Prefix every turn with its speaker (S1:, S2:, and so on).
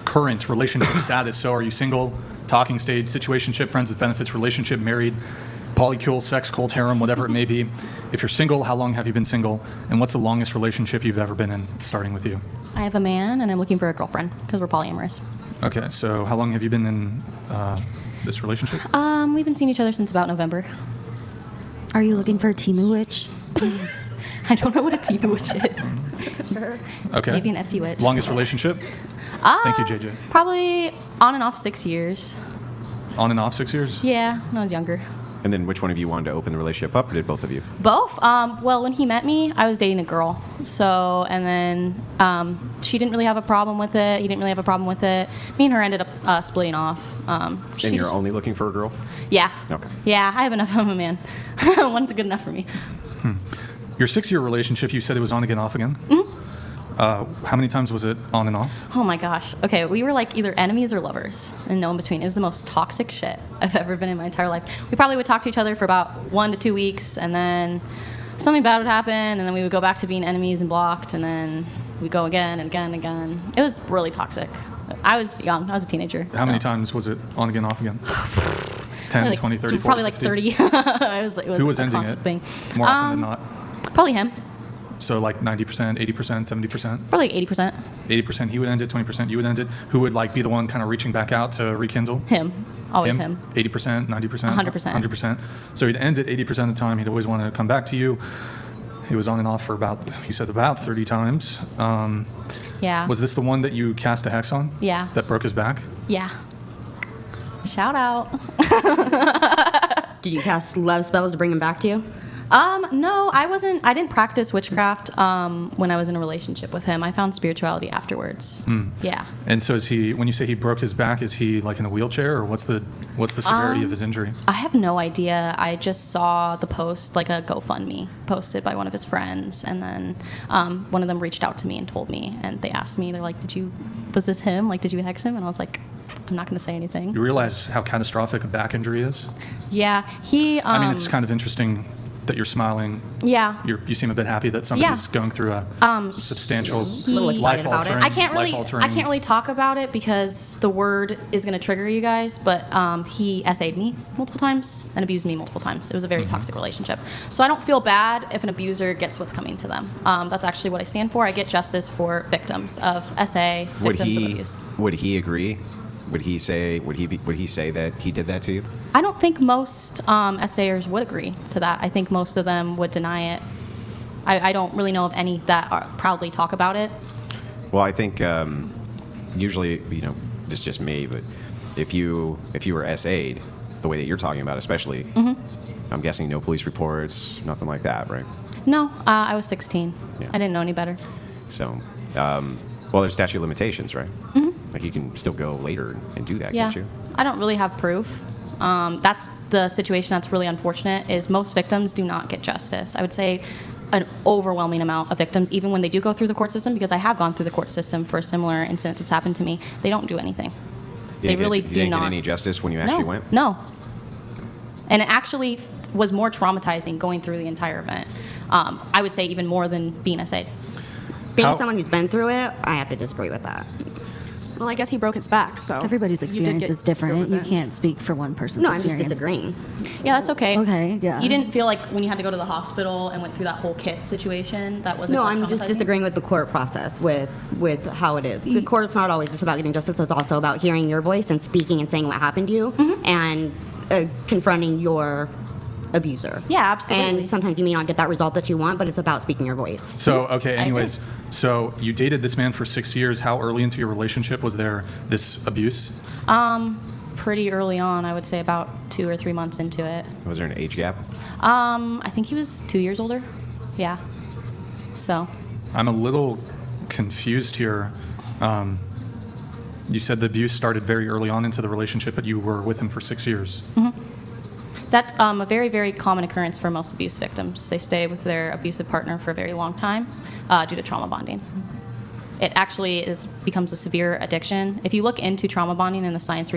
S1: current relationship status. So are you single, talking stage, situationship, friends with benefits, relationship, married, polycule, sex, cult, harem, whatever it may be? If you're single, how long have you been single? And what's the longest relationship you've ever been in, starting with you?
S2: I have a man, and I'm looking for a girlfriend because we're polyamorous.
S1: Okay, so how long have you been in this relationship?
S2: We've been seeing each other since about November.
S3: Are you looking for a Temu witch?
S2: I don't know what a Temu witch is.
S1: Okay.
S2: Maybe an Etsy witch.
S1: Longest relationship? Thank you, JJ.
S2: Probably on and off 6 years.
S1: On and off 6 years?
S2: Yeah, when I was younger.
S4: And then which one of you wanted to open the relationship up, or did both of you?
S2: Both. Well, when he met me, I was dating a girl. So, and then she didn't really have a problem with it. He didn't really have a problem with it. Me and her ended up splitting off.
S4: And you're only looking for a girl?
S2: Yeah.
S4: Okay.
S2: Yeah, I have enough of a man. One's good enough for me.
S1: Your 6-year relationship, you said it was on again, off again?
S2: Mm-hmm.
S1: How many times was it on and off?
S2: Oh my gosh. Okay, we were like either enemies or lovers and no in between. It was the most toxic shit I've ever been in my entire life. We probably would talk to each other for about 1 to 2 weeks, and then something bad would happen, and then we would go back to being enemies and blocked, and then we'd go again and again and again. It was really toxic. I was young. I was a teenager.
S1: How many times was it on again, off again? 10,
S2: Like,
S1: 20, 30, 40,
S2: probably like
S1: 50?
S2: 30. It was
S1: Who was
S2: a
S1: ending
S2: constant
S1: it
S2: thing.
S1: more often than not?
S2: Probably him.
S1: So like 90%, 80%, 70%?
S2: Probably like 80%.
S1: 80% he would end it, 20% you would end it. Who would like be the one kind of reaching back out to rekindle?
S2: Him. Always him.
S1: 80%, 90%?
S2: 100%.
S1: 100%. So he'd end it 80% of the time. He'd always want to come back to you. He was on and off for about, you said about 30 times.
S2: Yeah.
S1: Was this the one that you cast a hex on?
S2: Yeah.
S1: That broke his back?
S2: Yeah. Shout out.
S3: Did you cast love spells to bring him back to you?
S2: No, I didn't practice witchcraft when I was in a relationship with him. I found spirituality afterwards. Yeah.
S1: And so is he, when you say he broke his back, is he like in a wheelchair, or what's the severity of his injury?
S2: I have no idea. I just saw the post, like a GoFundMe posted by one of his friends, and then one of them reached out to me and told me, and they asked me, they're like, was this him? Like, did you hex him? And I was like, I'm not going to say anything.
S1: You realize how catastrophic a back injury is?
S2: Yeah.
S1: I mean, it's kind of interesting that you're smiling.
S2: Yeah.
S1: You seem a bit happy that somebody's going through a substantial life-altering.
S2: I can't really talk about it because the word is going to trigger you guys. But he SA'd me multiple times and abused me multiple times. It was a very toxic relationship. So I don't feel bad if an abuser gets what's coming to them. That's actually what I stand for. I get justice for victims of SA, victims of abuse.
S4: Would he agree? Would he say that he did that to you?
S2: I don't think most SAers would agree to that. I think most of them would deny it. I don't really know of any that proudly talk about it.
S4: Well, I think usually, this is just me, but if you were SA'd the way that you're talking about, especially, I'm guessing no police reports, nothing like that, right?
S2: No, I was 16.
S4: Yeah.
S2: I didn't know any better.
S4: So, there's statute of limitations, right? Like you can still go later and do that,
S2: Yeah.
S4: can't you?
S2: I don't really have proof. That's the situation that's really unfortunate, is most victims do not get justice. I would say an overwhelming amount of victims, even when they do go through the court system, because I have gone through the court system for a similar incident that's happened to me, they don't do anything. They really do not.
S4: You didn't get any justice when you actually went?
S2: No. And it actually was more traumatizing going through the entire event. I would say even more than being SA'd.
S3: Being someone who's been through it, I have to disagree with that.
S5: Well, I guess he broke his back, so...
S6: Everybody's experience is different. You can't speak for one person's
S3: No, I'm just
S6: experience.
S3: disagreeing.
S2: Yeah, that's okay.
S6: Okay, yeah.
S2: You didn't feel like when you had to go to the hospital and went through that whole kit situation, that wasn't
S3: No,
S2: like
S3: I'm just
S2: traumatizing?
S3: disagreeing with the court process, with how it is. The court's not always just about getting justice. It's also about hearing your voice and speaking and saying what happened to you and confronting your abuser.
S2: Yeah, absolutely.
S3: And sometimes you may not get that result that you want, but it's about speaking your voice.
S1: So, okay, anyways, so you dated this man for 6 years. How early into your relationship was there this abuse?
S2: Pretty early on, I would say about 2 or 3 months into it.
S4: Was there an age gap?
S2: I think he was 2 years older. Yeah. So.
S1: I'm a little confused here. You said the abuse started very early on into the relationship, but you were with him for 6 years.
S2: That's a very, very common occurrence for most abuse victims. They stay with their abusive partner for a very long time due to trauma bonding. It actually becomes a severe addiction. If you look into trauma bonding in the science